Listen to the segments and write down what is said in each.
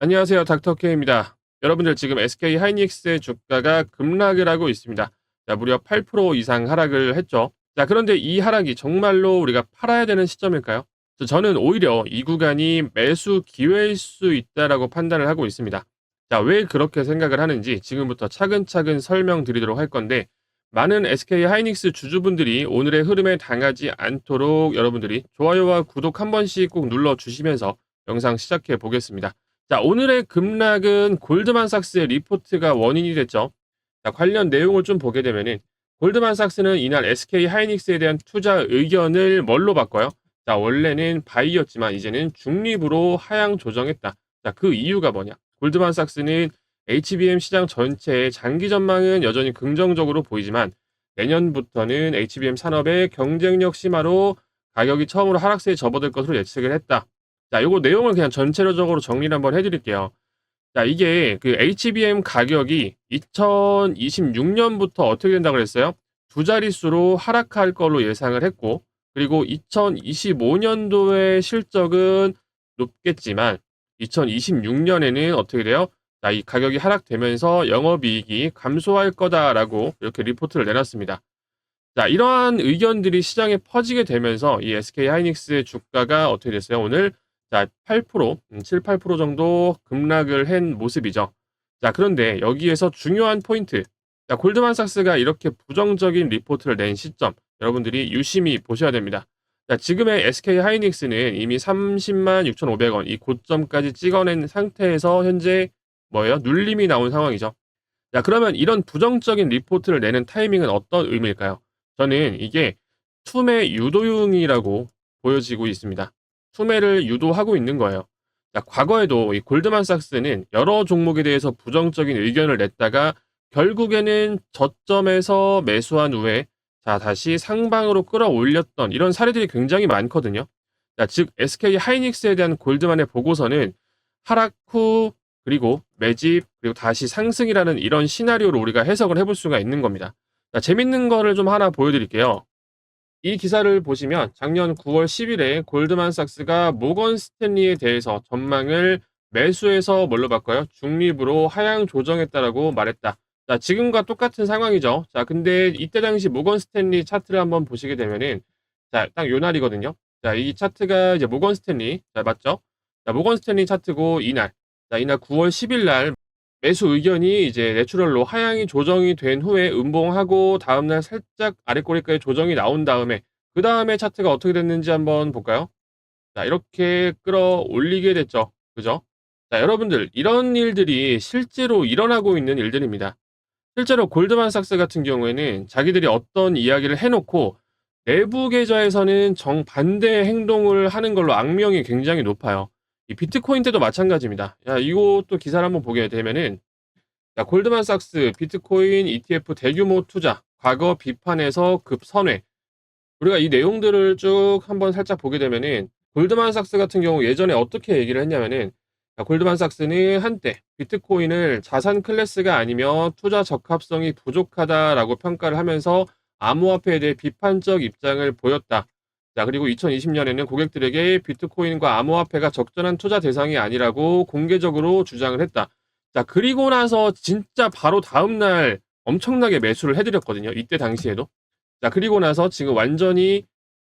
안녕하세요. 닥터케입니다. 여러분들 지금 SK 하이닉스의 주가가 급락을 하고 있습니다. 자, 무려 8% 이상 하락을 했죠. 자, 그런데 이 하락이 정말로 우리가 팔아야 되는 시점일까요? 저는 오히려 이 구간이 매수 기회일 수 있다라고 판단을 하고 있습니다. 자, 왜 그렇게 생각을 하는지 지금부터 차근차근 설명드리도록 할 건데, 많은 SK 하이닉스 주주분들이 오늘의 흐름에 당하지 않도록 여러분들이 좋아요와 구독 한 번씩 꼭 눌러주시면서 영상 시작해 보겠습니다. 자, 오늘의 급락은 골드만삭스의 리포트가 원인이 됐죠. 자, 관련 내용을 좀 보게 되면은 골드만삭스는 이날 SK 하이닉스에 대한 투자 의견을 뭘로 바꿔요? 자, 원래는 바이였지만 이제는 중립으로 하향 조정했다. 자, 그 이유가 뭐냐? 골드만삭스는 HBM 시장 전체의 장기 전망은 여전히 긍정적으로 보이지만 내년부터는 HBM 산업의 경쟁력 심화로 가격이 처음으로 하락세에 접어들 것으로 예측을 했다. 자, 요거 내용을 그냥 전체적으로 정리를 한번 해 드릴게요. 자, 이게 그 HBM 가격이 2026년부터 어떻게 된다고 그랬어요? 두 자릿수로 하락할 걸로 예상을 했고, 그리고 2025년도의 실적은 높겠지만 2026년에는 어떻게 돼요? 자, 이 가격이 하락되면서 영업이익이 감소할 거다라고 이렇게 리포트를 내놨습니다. 자, 이러한 의견들이 시장에 퍼지게 되면서 이 SK 하이닉스의 주가가 어떻게 됐어요? 오늘 자, 8%, 7-8% 정도 급락을 한 모습이죠. 자, 그런데 여기에서 중요한 포인트. 자, 골드만삭스가 이렇게 부정적인 리포트를 낸 시점, 여러분들이 유심히 보셔야 됩니다. 자, 지금의 SK 하이닉스는 이미 30만 6,500원 이 고점까지 찍어낸 상태에서 현재 뭐예요? 눌림이 나온 상황이죠. 자, 그러면 이런 부정적인 리포트를 내는 타이밍은 어떤 의미일까요? 저는 이게 투매 유도용이라고 보여지고 있습니다. 투매를 유도하고 있는 거예요. 자, 과거에도 이 골드만삭스는 여러 종목에 대해서 부정적인 의견을 냈다가 결국에는 저점에서 매수한 후에 자, 다시 상방으로 끌어올렸던 이런 사례들이 굉장히 많거든요. 자, 즉 SK 하이닉스에 대한 골드만의 보고서는 하락 후 그리고 매집 그리고 다시 상승이라는 이런 시나리오로 우리가 해석을 해볼 수가 있는 겁니다. 자, 재밌는 거를 좀 하나 보여드릴게요. 이 기사를 보시면 작년 9월 10일에 골드만삭스가 모건 스탠리에 대해서 전망을 매수해서 뭘로 바꿔요? 중립으로 하향 조정했다라고 말했다. 자, 지금과 똑같은 상황이죠. 자, 근데 이때 당시 모건 스탠리 차트를 한번 보시게 되면은 자, 딱 요 날이거든요. 자, 이 차트가 이제 모건 스탠리. 자, 맞죠? 자, 모건 스탠리 차트고 이날. 자, 이날 9월 10일 날 매수 의견이 이제 내추럴로 하향이 조정이 된 후에 음봉하고 다음날 살짝 아랫꼬리까지 조정이 나온 다음에 그 다음에 차트가 어떻게 됐는지 한번 볼까요? 자, 이렇게 끌어올리게 됐죠. 그죠? 자, 여러분들 이런 일들이 실제로 일어나고 있는 일들입니다. 실제로 골드만삭스 같은 경우에는 자기들이 어떤 이야기를 해놓고 내부 계좌에서는 정반대의 행동을 하는 걸로 악명이 굉장히 높아요. 이 비트코인 때도 마찬가지입니다. 야, 이것도 기사를 한번 보게 되면은 자, 골드만삭스 비트코인 ETF 대규모 투자 과거 비판에서 급선회. 우리가 이 내용들을 쭉 한번 살짝 보게 되면은 골드만삭스 같은 경우 예전에 어떻게 얘기를 했냐면은 자, 골드만삭스는 한때 비트코인을 자산 클래스가 아니며 투자 적합성이 부족하다라고 평가를 하면서 암호화폐에 대해 비판적 입장을 보였다. 자, 그리고 2020년에는 고객들에게 비트코인과 암호화폐가 적절한 투자 대상이 아니라고 공개적으로 주장을 했다. 자, 그리고 나서 진짜 바로 다음날 엄청나게 매수를 해드렸거든요. 이때 당시에도. 자, 그리고 나서 지금 완전히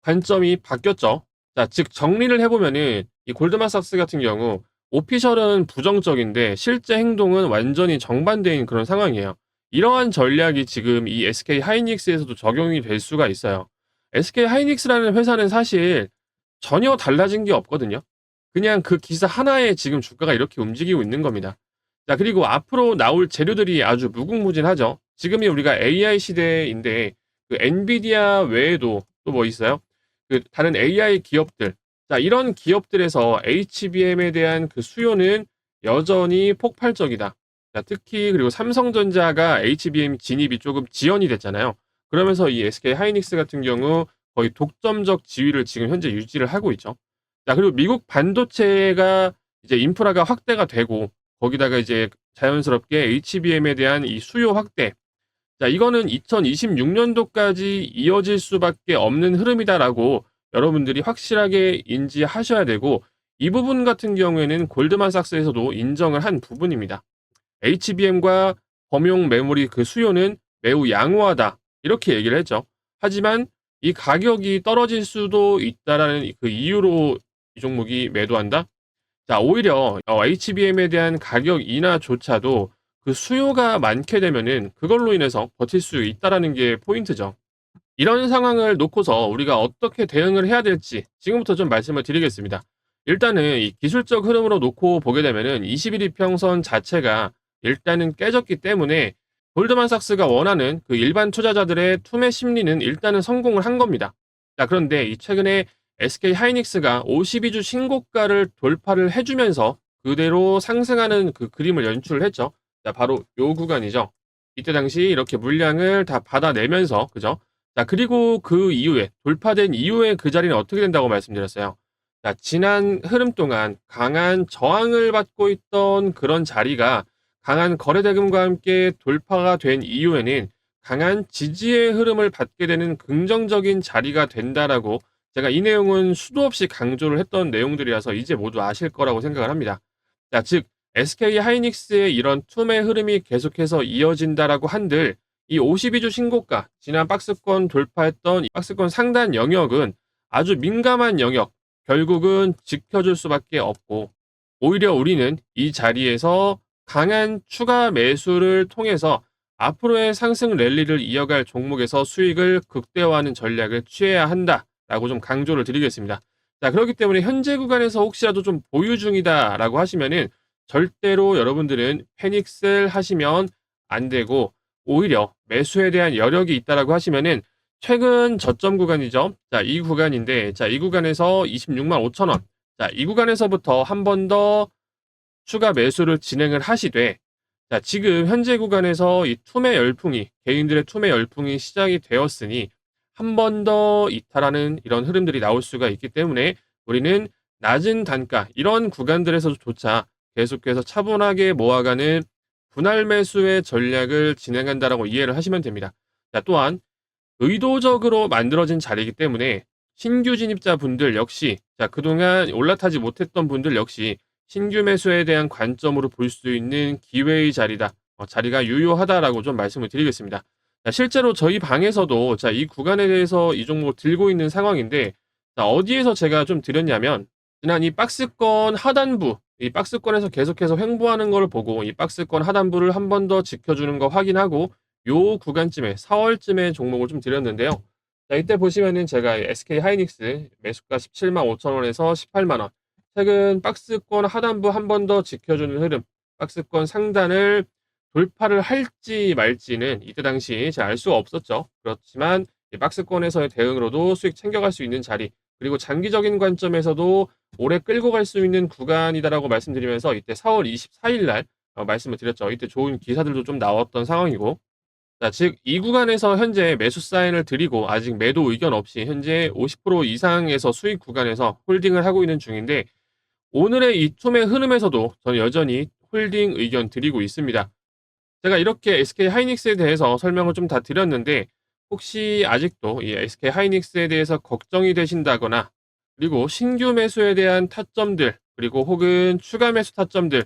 관점이 바뀌었죠. 자, 즉 정리를 해보면은 이 골드만삭스 같은 경우 오피셜은 부정적인데 실제 행동은 완전히 정반대인 그런 상황이에요. 이러한 전략이 지금 이 SK 하이닉스에서도 적용이 될 수가 있어요. SK 하이닉스라는 회사는 사실 전혀 달라진 게 없거든요. 그냥 그 기사 하나에 지금 주가가 이렇게 움직이고 있는 겁니다. 자, 그리고 앞으로 나올 재료들이 아주 무궁무진하죠. 지금이 우리가 AI 시대인데 그 엔비디아 외에도 또 뭐 있어요? 그 다른 AI 기업들. 자, 이런 기업들에서 HBM에 대한 그 수요는 여전히 폭발적이다. 자, 특히 그리고 삼성전자가 HBM 진입이 조금 지연이 됐잖아요. 그러면서 이 SK 하이닉스 같은 경우 거의 독점적 지위를 지금 현재 유지를 하고 있죠. 자, 그리고 미국 반도체가 이제 인프라가 확대가 되고 거기다가 이제 자연스럽게 HBM에 대한 이 수요 확대. 자, 이거는 2026년도까지 이어질 수밖에 없는 흐름이다라고 여러분들이 확실하게 인지하셔야 되고 이 부분 같은 경우에는 골드만삭스에서도 인정을 한 부분입니다. HBM과 범용 메모리 그 수요는 매우 양호하다. 이렇게 얘기를 했죠. 하지만 이 가격이 떨어질 수도 있다라는 그 이유로 이 종목이 매도한다? 자, 오히려 HBM에 대한 가격 인하조차도 그 수요가 많게 되면은 그걸로 인해서 버틸 수 있다라는 게 포인트죠. 이런 상황을 놓고서 우리가 어떻게 대응을 해야 될지 지금부터 좀 말씀을 드리겠습니다. 일단은 이 기술적 흐름으로 놓고 보게 되면은 21 이평선 자체가 일단은 깨졌기 때문에 골드만삭스가 원하는 그 일반 투자자들의 투매 심리는 일단은 성공을 한 겁니다. 자, 그런데 이 최근에 SK 하이닉스가 52주 신고가를 돌파를 해주면서 그대로 상승하는 그 그림을 연출을 했죠. 자, 바로 요 구간이죠. 이때 당시 이렇게 물량을 다 받아내면서, 그죠? 자, 그리고 그 이후에, 돌파된 이후에 그 자리는 어떻게 된다고 말씀드렸어요. 자, 지난 흐름 동안 강한 저항을 받고 있던 그런 자리가 강한 거래대금과 함께 돌파가 된 이후에는 강한 지지의 흐름을 받게 되는 긍정적인 자리가 된다라고 제가 이 내용은 수도 없이 강조를 했던 내용들이라서 이제 모두 아실 거라고 생각을 합니다. 자, 즉, SK 하이닉스의 이런 투매 흐름이 계속해서 이어진다라고 한들 이 52주 신고가, 지난 박스권 돌파했던 이 박스권 상단 영역은 아주 민감한 영역, 결국은 지켜줄 수밖에 없고, 오히려 우리는 이 자리에서 강한 추가 매수를 통해서 앞으로의 상승 랠리를 이어갈 종목에서 수익을 극대화하는 전략을 취해야 한다라고 좀 강조를 드리겠습니다. 자, 그렇기 때문에 현재 구간에서 혹시라도 좀 보유 중이다라고 하시면은 절대로 여러분들은 패닉셀 하시면 안 되고, 오히려 매수에 대한 여력이 있다라고 하시면은 최근 저점 구간이죠. 자, 이 구간인데, 자, 이 구간에서 26만 5천 원. 자, 이 구간에서부터 한 번 더 추가 매수를 진행을 하시되, 자, 지금 현재 구간에서 이 투매 열풍이, 개인들의 투매 열풍이 시작이 되었으니 한 번 더 이탈하는 이런 흐름들이 나올 수가 있기 때문에 우리는 낮은 단가, 이런 구간들에서조차 계속해서 차분하게 모아가는 분할 매수의 전략을 진행한다라고 이해를 하시면 됩니다. 자, 또한 의도적으로 만들어진 자리이기 때문에 신규 진입자 분들 역시, 자, 그동안 올라타지 못했던 분들 역시 신규 매수에 대한 관점으로 볼 수 있는 기회의 자리다. 자리가 유효하다라고 좀 말씀을 드리겠습니다. 자, 실제로 저희 방에서도 자, 이 구간에 대해서 이 종목을 들고 있는 상황인데, 자, 어디에서 제가 좀 드렸냐면 지난 이 박스권 하단부, 이 박스권에서 계속해서 횡보하는 걸 보고 이 박스권 하단부를 한 번 더 지켜주는 거 확인하고 요 구간쯤에 4월쯤에 종목을 좀 드렸는데요. 자, 이때 보시면은 제가 SK 하이닉스 매수가 17만 5천 원에서 18만 원. 최근 박스권 하단부 한 번 더 지켜주는 흐름, 박스권 상단을 돌파를 할지 말지는 이때 당시 제가 알 수가 없었죠. 그렇지만 이 박스권에서의 대응으로도 수익 챙겨갈 수 있는 자리, 그리고 장기적인 관점에서도 오래 끌고 갈 수 있는 구간이다라고 말씀드리면서 이때 4월 24일 날 말씀을 드렸죠. 이때 좋은 기사들도 좀 나왔던 상황이고, 자, 즉, 이 구간에서 현재 매수 사인을 드리고 아직 매도 의견 없이 현재 50% 이상에서 수익 구간에서 홀딩을 하고 있는 중인데, 오늘의 이 투매 흐름에서도 저는 여전히 홀딩 의견 드리고 있습니다. 제가 이렇게 SK 하이닉스에 대해서 설명을 좀 다 드렸는데, 혹시 아직도 이 SK 하이닉스에 대해서 걱정이 되신다거나, 그리고 신규 매수에 대한 타점들, 그리고 혹은 추가 매수 타점들,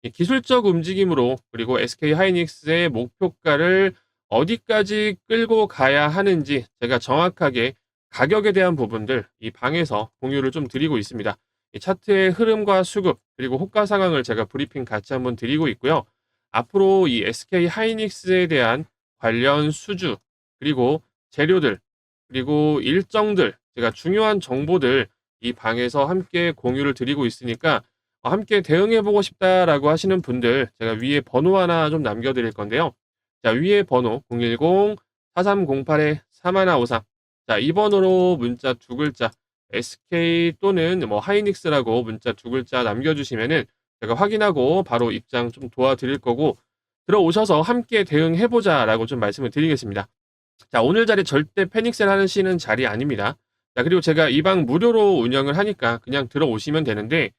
이 기술적 움직임으로, 그리고 SK 하이닉스의 목표가를 어디까지 끌고 가야 하는지 제가 정확하게 가격에 대한 부분들 이 방에서 공유를 좀 드리고 있습니다. 이 차트의 흐름과 수급, 그리고 호가 상황을 제가 브리핑 같이 한번 드리고 있고요. 앞으로 이 SK 하이닉스에 대한 관련 수주, 그리고 재료들, 그리고 일정들, 제가 중요한 정보들 이 방에서 함께 공유를 드리고 있으니까 함께 대응해보고 싶다라고 하시는 분들 제가 위에 번호 하나 좀 남겨드릴 건데요. 자, 위에 번호 010-4308-3153. 자, 이 번호로 문자 두 글자 SK 또는 뭐 하이닉스라고 문자 두 글자 남겨주시면은 제가 확인하고 바로 입장 좀 도와드릴 거고, 들어오셔서 함께 대응해보자라고 좀 말씀을 드리겠습니다. 자, 오늘 자리 절대 패닉셀 하시는 자리 아닙니다. 자, 그리고 제가 이 방 무료로 운영을 하니까 그냥 들어오시면 되는데,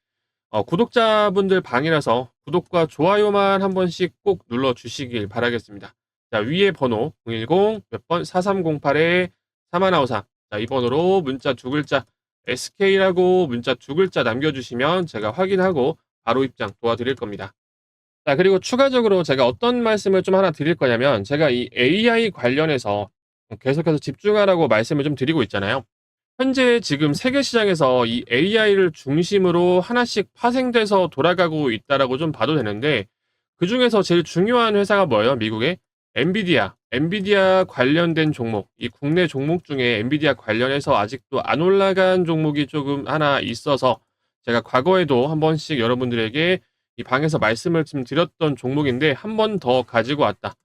구독자분들 방이라서 구독과 좋아요만 한 번씩 꼭 눌러주시길 바라겠습니다. 자, 위에 번호 010 몇 번 4308-3153. 자, 이 번호로 문자 두 글자 SK라고 문자 두 글자 남겨주시면 제가 확인하고 바로 입장 도와드릴 겁니다. 자, 그리고 추가적으로 제가 어떤 말씀을 좀 하나 드릴 거냐면, 제가 이 AI 관련해서 계속해서 집중하라고 말씀을 좀 드리고 있잖아요. 현재 지금 세계 시장에서 이 AI를 중심으로 하나씩 파생돼서 돌아가고 있다라고 좀 봐도 되는데, 그중에서 제일 중요한 회사가 뭐예요? 미국의 엔비디아. 엔비디아 관련된 종목, 이 국내 종목 중에 엔비디아 관련해서 아직도 안 올라간 종목이 조금 하나 있어서, 제가 과거에도 한 번씩 여러분들에게 이 방에서 말씀을 좀 드렸던 종목인데 한 번 더 가지고 왔다.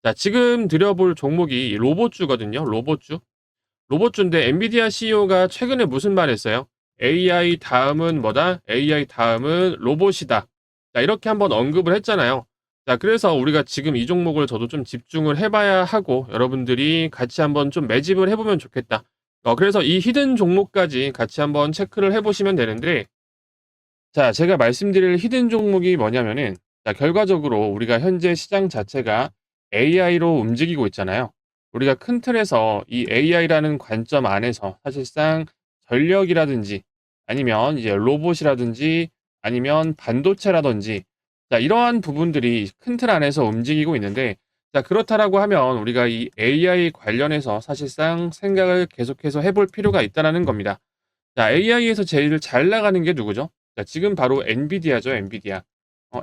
자, 지금 드려볼 종목이 로봇주거든요. 로봇주. 로봇주인데 엔비디아 CEO가 최근에 무슨 말 했어요? AI 다음은 뭐다? AI 다음은 로봇이다. 자, 이렇게 한번 언급을 했잖아요. 자, 그래서 우리가 지금 이 종목을 저도 좀 집중을 해봐야 하고 여러분들이 같이 한번 좀 매집을 해보면 좋겠다. 그래서 이 히든 종목까지 같이 한번 체크를 해보시면 되는데, 자, 제가 말씀드릴 히든 종목이 뭐냐면은, 자, 결과적으로 우리가 현재 시장 자체가 AI로 움직이고 있잖아요. 우리가 큰 틀에서 이 AI라는 관점 안에서 사실상 전력이라든지 아니면 이제 로봇이라든지 아니면 반도체라든지, 자, 이러한 부분들이 큰 틀 안에서 움직이고 있는데, 자, 그렇다라고 하면 우리가 이 AI 관련해서 사실상 생각을 계속해서 해볼 필요가 있다라는 겁니다. 자, AI에서 제일 잘 나가는 게 누구죠? 자, 지금 바로 엔비디아죠, 엔비디아.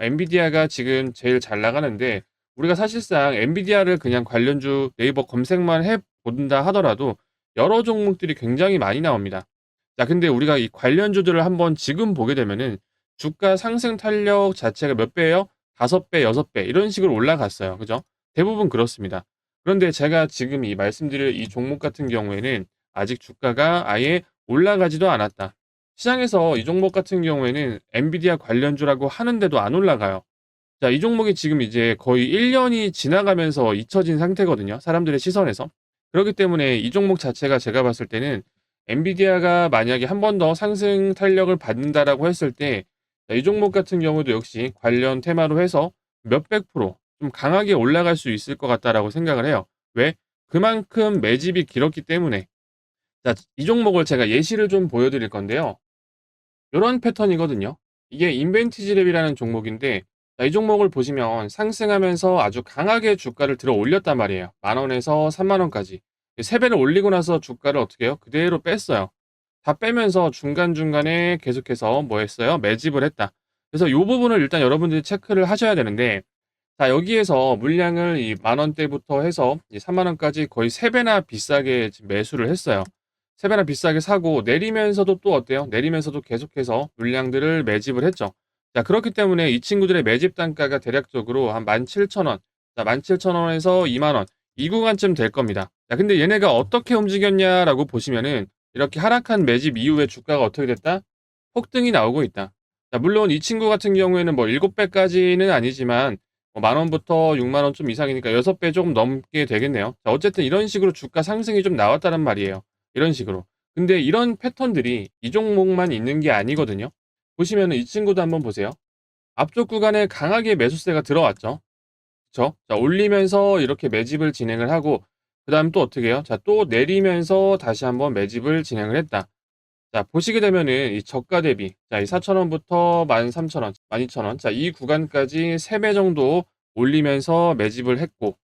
엔비디아가 지금 제일 잘 나가는데, 우리가 사실상 엔비디아를 그냥 관련주 네이버 검색만 해 본다 하더라도 여러 종목들이 굉장히 많이 나옵니다. 자, 근데 우리가 이 관련주들을 한번 지금 보게 되면은 주가 상승 탄력 자체가 몇 배예요? 5배, 6배 이런 식으로 올라갔어요. 그죠? 대부분 그렇습니다. 그런데 제가 지금 이 말씀드릴 이 종목 같은 경우에는 아직 주가가 아예 올라가지도 않았다. 시장에서 이 종목 같은 경우에는 엔비디아 관련주라고 하는데도 안 올라가요. 자, 이 종목이 지금 이제 거의 1년이 지나가면서 잊혀진 상태거든요. 사람들의 시선에서. 그렇기 때문에 이 종목 자체가 제가 봤을 때는 엔비디아가 만약에 한 번 더 상승 탄력을 받는다라고 했을 때, 자, 이 종목 같은 경우도 역시 관련 테마로 해서 몇백 프로 좀 강하게 올라갈 수 있을 것 같다라고 생각을 해요. 왜? 그만큼 매집이 길었기 때문에. 자, 이 종목을 제가 예시를 좀 보여드릴 건데요. 요런 패턴이거든요. 이게 인벤티지랩이라는 종목인데, 자, 이 종목을 보시면 상승하면서 아주 강하게 주가를 들어 올렸단 말이에요. 10,000원에서 30,000원까지. 3배를 올리고 나서 주가를 어떻게 해요? 그대로 뺐어요. 다 빼면서 중간중간에 계속해서 뭐 했어요? 매집을 했다. 그래서 요 부분을 일단 여러분들이 체크를 하셔야 되는데, 자, 여기에서 물량을 이 10,000원대부터 해서 이 30,000원까지 거의 3배나 비싸게 지금 매수를 했어요. 3배나 비싸게 사고 내리면서도 또 어때요? 내리면서도 계속해서 물량들을 매집을 했죠. 자, 그렇기 때문에 이 친구들의 매집 단가가 대략적으로 한 17,000원, 자, 17,000원에서 20,000원 이 구간쯤 될 겁니다. 자, 근데 얘네가 어떻게 움직였냐라고 보시면은 이렇게 하락한 매집 이후에 주가가 어떻게 됐다? 폭등이 나오고 있다. 자, 물론 이 친구 같은 경우에는 뭐 7배까지는 아니지만 만 원부터 6만 원 좀 이상이니까 6배 조금 넘게 되겠네요. 자, 어쨌든 이런 식으로 주가 상승이 좀 나왔다는 말이에요. 이런 식으로. 근데 이런 패턴들이 이 종목만 있는 게 아니거든요. 보시면은 이 친구도 한번 보세요. 앞쪽 구간에 강하게 매수세가 들어왔죠. 그쵸? 자, 올리면서 이렇게 매집을 진행을 하고, 그 다음 또 어떻게 해요? 자, 또 내리면서 다시 한번 매집을 진행을 했다. 자, 보시게 되면은 이 저가 대비, 자, 이 4,000원부터 13,000원, 12,000원, 자, 이 구간까지 3배 정도 올리면서 매집을 했고,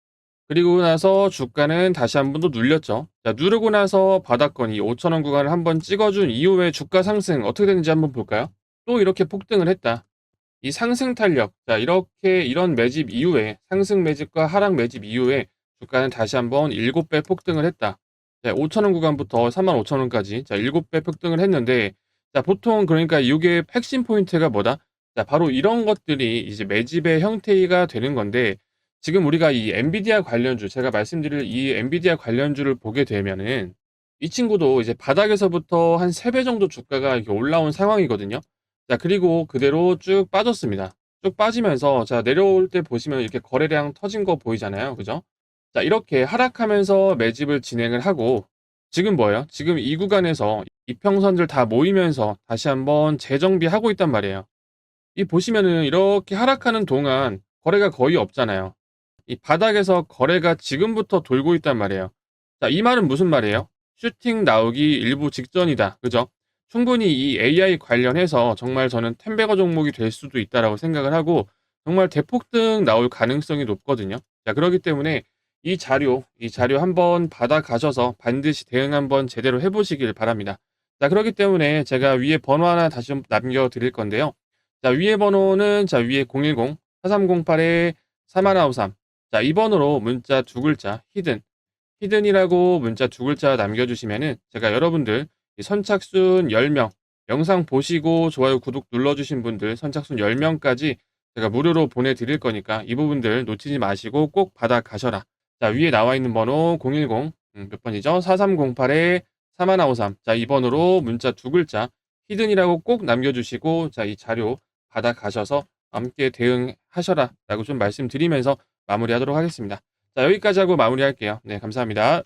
그리고 나서 주가는 다시 한 번 더 눌렸죠. 자, 누르고 나서 바닥권 이 5,000원 구간을 한번 찍어준 이후에 주가 상승 어떻게 되는지 한번 볼까요? 또 이렇게 폭등을 했다. 이 상승 탄력, 자, 이렇게 이런 매집 이후에 상승 매집과 하락 매집 이후에 주가는 다시 한번 7배 폭등을 했다. 자, 5,000원 구간부터 35,000원까지 자, 7배 폭등을 했는데, 자, 보통 그러니까 이게 핵심 포인트가 뭐다? 자, 바로 이런 것들이 이제 매집의 형태가 되는 건데, 지금 우리가 이 엔비디아 관련주, 제가 말씀드릴 이 엔비디아 관련주를 보게 되면은 이 친구도 이제 바닥에서부터 한 3배 정도 주가가 이렇게 올라온 상황이거든요. 자, 그리고 그대로 쭉 빠졌습니다. 쭉 빠지면서 자, 내려올 때 보시면 이렇게 거래량 터진 거 보이잖아요. 그죠? 자, 이렇게 하락하면서 매집을 진행을 하고, 지금 뭐예요? 지금 이 구간에서 이평선들 다 모이면서 다시 한번 재정비하고 있단 말이에요. 이 보시면은 이렇게 하락하는 동안 거래가 거의 없잖아요. 이 바닥에서 거래가 지금부터 돌고 있단 말이에요. 자, 이 말은 무슨 말이에요? 슈팅 나오기 일부 직전이다. 그죠? 충분히 이 AI 관련해서 정말 저는 텐베거 종목이 될 수도 있다라고 생각을 하고 정말 대폭등 나올 가능성이 높거든요. 자, 그렇기 때문에 이 자료 한번 받아가셔서 반드시 대응 한번 제대로 해보시길 바랍니다. 자, 그렇기 때문에 제가 위에 번호 하나 다시 좀 남겨드릴 건데요. 자, 위에 번호는 자, 위에 010-4308-3153. 자, 이 번호로 문자 두 글자 히든이라고 문자 두 글자 남겨주시면은 제가 여러분들 이 선착순 10명, 영상 보시고 좋아요, 구독 눌러주신 분들 선착순 10명까지 제가 무료로 보내드릴 거니까 이 부분들 놓치지 마시고 꼭 받아가셔라. 자, 위에 나와 있는 번호 010, 몇 번이죠? 4308-3153. 자, 이 번호로 문자 두 글자 히든이라고 꼭 남겨주시고 자, 이 자료 받아가셔서 함께 대응하셔라 라고 좀 말씀드리면서 마무리하도록 하겠습니다. 자, 여기까지 하고 마무리할게요. 네, 감사합니다.